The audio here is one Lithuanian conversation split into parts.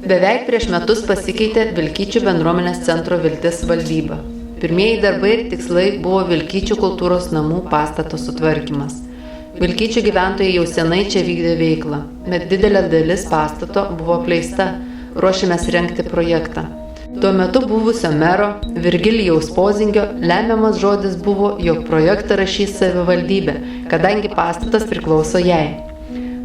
Beveik prieš metus pasikeitė Vilkyčių bendruomenės centro Viltis valdyba. Pirmieji darbai ir tikslai buvo Vilkyčių kultūros namų pastato sutvarkymas. Vilkyčių gyventojai jau senai čia vykdė veiklą, bet didelė dalis pastato buvo apleista, ruošėmės rengti projektą. Tuo metu buvusio mero Virgilijaus Pozingio lemiamas žodis buvo, jog projektą rašys savivaldybė, kadangi pastatas priklauso jai.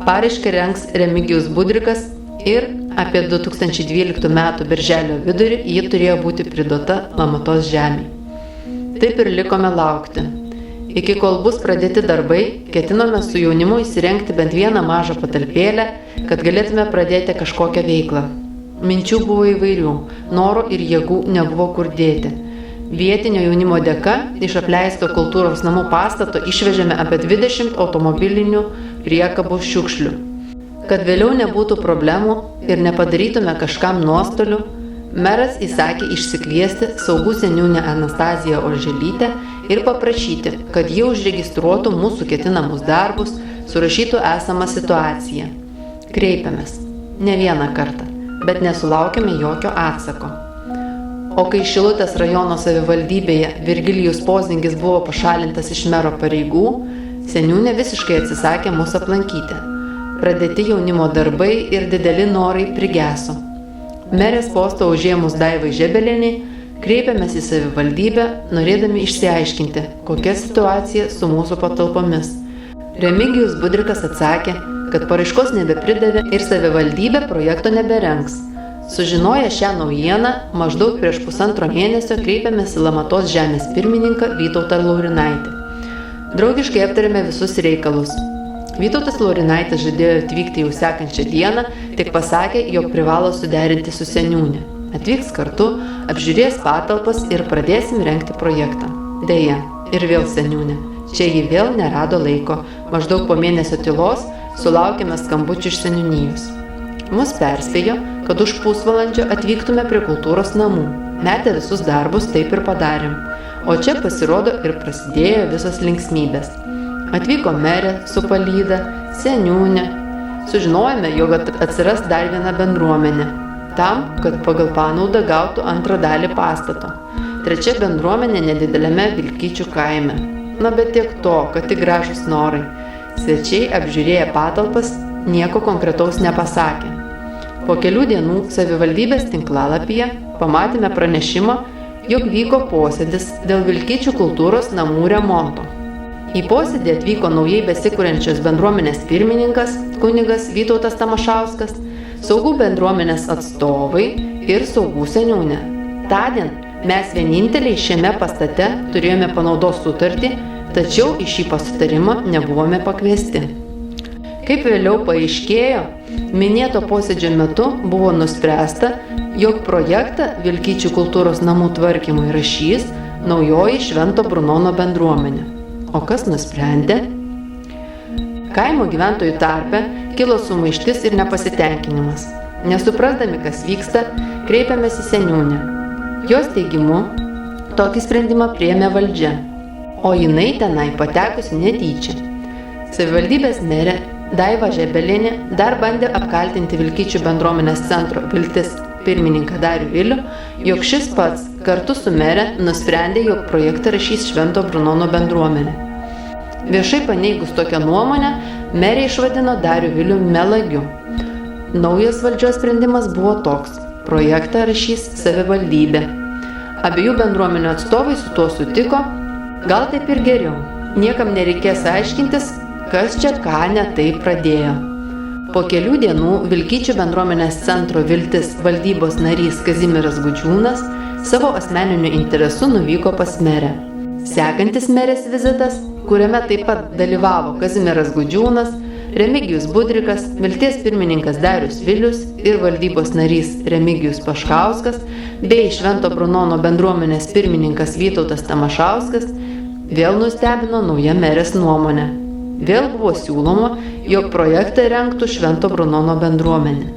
Paraišką rengs Remigijus Budrikas ir apie 2012 m. birželio vidurį ji turėjo būti priduota Lamatos žemei. Taip ir likome laukti. Iki kol bus pradėti darbai, ketinome su jaunimu įsirengti bent vieną mažą patalpėlę, kad galėtume pradėti kažkokią veiklą. Minčių buvo įvairių, noro ir jėgų nebuvo kur dėti. Vietinio jaunimo dėka iš apleisto kultūros namų pastato išvežėme apie 20 automobilinių priekabų šiukšlių. Kad vėliau nebūtų problemų ir nepadarytume kažkam nuostolių, meras įsakė išsikviesti saugų seniūnę Anastaziją Orželytę ir paprašyti, kad ji užregistruotų mūsų ketinamus darbus, surašytų esamą situaciją. Kreipėmės. Ne vieną kartą, bet nesulaukėme jokio atsako. O kai Šilutės rajono savivaldybėje Virgilijus Pozingis buvo pašalintas iš mero pareigų, seniūnė visiškai atsisakė mus aplankyti. Pradėti jaunimo darbai ir dideli norai prigeso. Merės postą užėmus Daivai Žebelienei, kreipėmės į savivaldybę, norėdami išsiaiškinti, kokia situacija su mūsų patalpomis. Remigijus Budrikas atsakė, kad paraiškos nebepridavė ir savivaldybė projekto neberengs. Sužinoję šią naujieną, maždaug prieš 1,5 mėnesio kreipėmės į Lamatos žemės pirmininką Vytautą Laurinaitį. Draugiškai aptarėme visus reikalus. Vytautas Laurinaitis žadėjo atvykti jau sekančią dieną, tik pasakė, jog privalo suderinti su seniūne. Atvyks kartu, apžiūrės patalpas ir pradėsim rengti projektą. Deja, ir vėl seniūnė. Čia ji vėl nerado laiko. Maždaug po mėnesio tylos sulaukėme skambučių iš seniūnijos. Mus perspėjo, kad už pusvalandžio atvyktume prie kultūros namų. Metę visus darbus, taip ir padarėm. O čia pasirodo ir prasidėjo visos linksmybės. Atvyko merė su palyda, seniūnė. Sužinojome, jog atsiras dar viena bendruomenė, tam, kad pagal panaudą gautų antrą dalį pastato. Trečia bendruomenė nedideliame Vilkyčių kaime. Na bet tiek to, kad tik gražūs norai. Svečiai apžiūrėję patalpas nieko konkretaus nepasakė. Po kelių dienų savivaldybės tinklalapyje pamatėme pranešimą, jog vyko posėdis dėl Vilkyčių kultūros namų remonto. Į posėdį atvyko naujai besikuriančios bendruomenės pirmininkas, kunigas Vytautas Tamašauskas, saugų bendruomenės atstovai ir saugų seniūnė. Tądien mes vieninteliai šiame pastate turėjome panaudos sutartį, tačiau į šį pasitarimą nebuvome pakviesti. Kaip vėliau paaiškėjo, minėto posėdžio metu buvo nuspręsta, jog projektą Vilkyčių kultūros namų tvarkymui rašys naujoji Švento Brunono bendruomenė. O kas nusprendė? Kaimo gyventojų tarpe kilo sumaištis ir nepasitenkinimas. Nesuprasdami, kas vyksta, kreipėmės į seniūnę. Jos teigimu, tokį sprendimą priėmė valdžia, o jinai tenai patekusi netyčia. Savivaldybės merė Daiva Žebelienė dar bandė apkaltinti Vilkyčių bendruomenės centro Viltis pirmininką Darių Vilių, jog šis pats kartu su mere nusprendė, jog projektą rašys Švento Brunono bendruomenė. Viešai paneigus tokią nuomonę, merė išvadino Darių Vilių melagiu. Naujas valdžios sprendimas buvo toks – projektą rašys savivaldybė. Abiejų bendruomenių atstovai su tuo sutiko, Gal taip ir geriau. Niekam nereikės aiškintis, kas čia ką ne taip pradėjo. Po kelių dienų Vilkyčių bendruomenės centro Viltis valdybos narys Kazimieras Gudžiūnas savo asmeniniu interesu nuvyko pas merę. Sekantis merės vizitas, kuriame taip pat dalyvavo Kazimieras Gudžiūnas, Remigijus Budrikas, Vilties pirmininkas Darius Vilius ir valdybos narys Remigijus Paškauskas bei Švento Brunono bendruomenės pirmininkas Vytautas Tamašauskas, vėl nustebino nauja merės nuomonė. Vėl buvo siūloma, jog projektą rengtų Švento Brunono bendruomenė.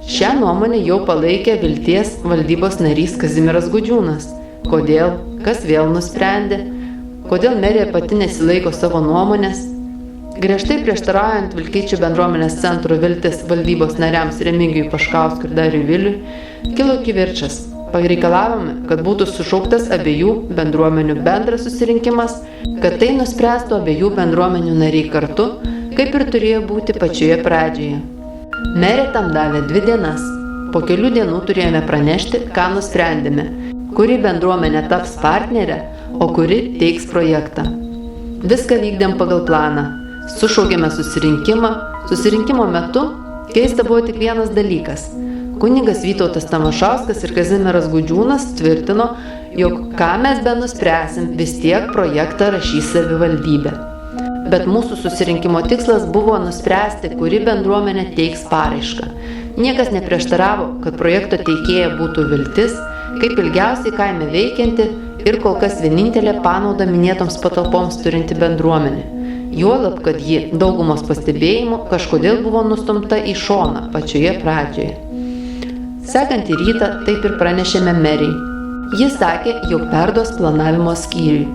Šią nuomonę jau palaikė Vilties valdybos narys Kazimieras Gudžiūnas. Kodėl? Kas vėl nusprendė? Kodėl merė pati nesilaiko savo nuomonės? Griežtai prieštaraujant Vilkyčių bendruomenės centro Viltis valdybos nariams Remigijui Paškauskui ir Dariui Viliui, kilo kivirčas. Pareikalavome, kad būtų sušauktas abiejų bendruomenių bendras susirinkimas, kad tai nuspręstų abiejų bendruomenių nariai kartu, kaip ir turėjo būti pačioje pradžioje. Merė tam davė 2 dienas. Po kelių dienų turėjome pranešti, ką nusprendėme, kuri bendruomenė taps partnerė, o kuri teiks projektą. Viską vykdėm pagal planą. Sušaukėme susirinkimą. Susirinkimo metu keista buvo tik vienas dalykas. Kunigas Vytautas Tamašauskas ir Kazimieras Gudžiūnas tvirtino, jog ką mes be nuspręsim, vis tiek projektą rašys savivaldybė. Bet mūsų susirinkimo tikslas buvo nuspręsti, kuri bendruomenė teiks paraišką. Niekas neprieštaravo, kad projekto teikėja būtų Viltis, kaip ilgiausiai kaime veikianti ir kol kas vienintelė panaudą minėtoms patalpoms turinti bendruomenė. Juolab, kad ji daugumos pastebėjimų kažkodėl buvo nustumta į šoną pačioje pradžioje. Sekantį rytą taip ir pranešėme meriai. Jis sakė, jog perduos planavimo skyriui.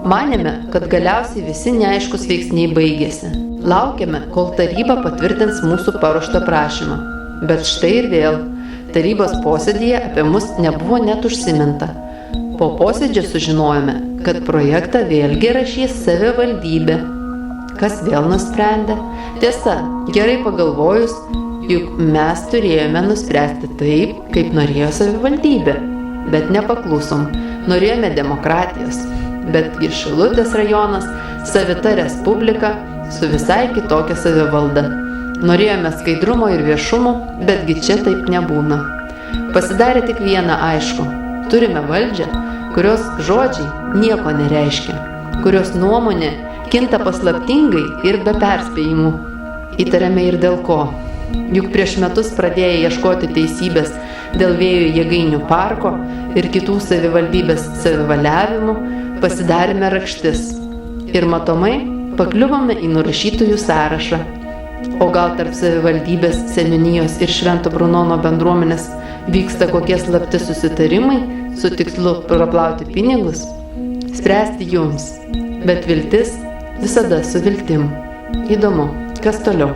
Manėme, kad galiausiai visi neaiškus veiksniai baigėsi. Laukėme, kol taryba patvirtins mūsų paruoštą prašymą. Bet štai ir vėl. Tarybos posėdyje apie mus nebuvo net užsiminta. Po posėdžio sužinojome, kad projektą vėlgi rašys savivaldybė. Kas vėl nusprendė? Tiesa, gerai pagalvojus, juk mes turėjome nuspręsti taip, kaip norėjo savivaldybė. Bet nepaklusom, norėjome demokratijos. Betgi Šilutės rajonas, savita respublika su visai kitokia savivalda. Norėjome skaidrumo ir viešumo, betgi čia taip nebūna. Pasidarė tik viena aišku. Turime valdžią, kurios žodžiai nieko nereiškia, kurios nuomonė kinta paslaptingai ir be perspėjimų. Įtariame ir dėl ko. Juk prieš metus pradėję ieškoti teisybės dėl vėjo jėgainių parko ir kitų savivaldybės savivaliavimų, pasidarėme rakštis ir matomai pakliuvome į nurašytųjų sąrašą. O gal tarp savivaldybės, seniūnijos ir Švento Brunono bendruomenės vyksta kokie slapti susitarimai su tikslu praplauti pinigus? Spręsti jums, bet viltis visada su viltim. Įdomu, kas toliau?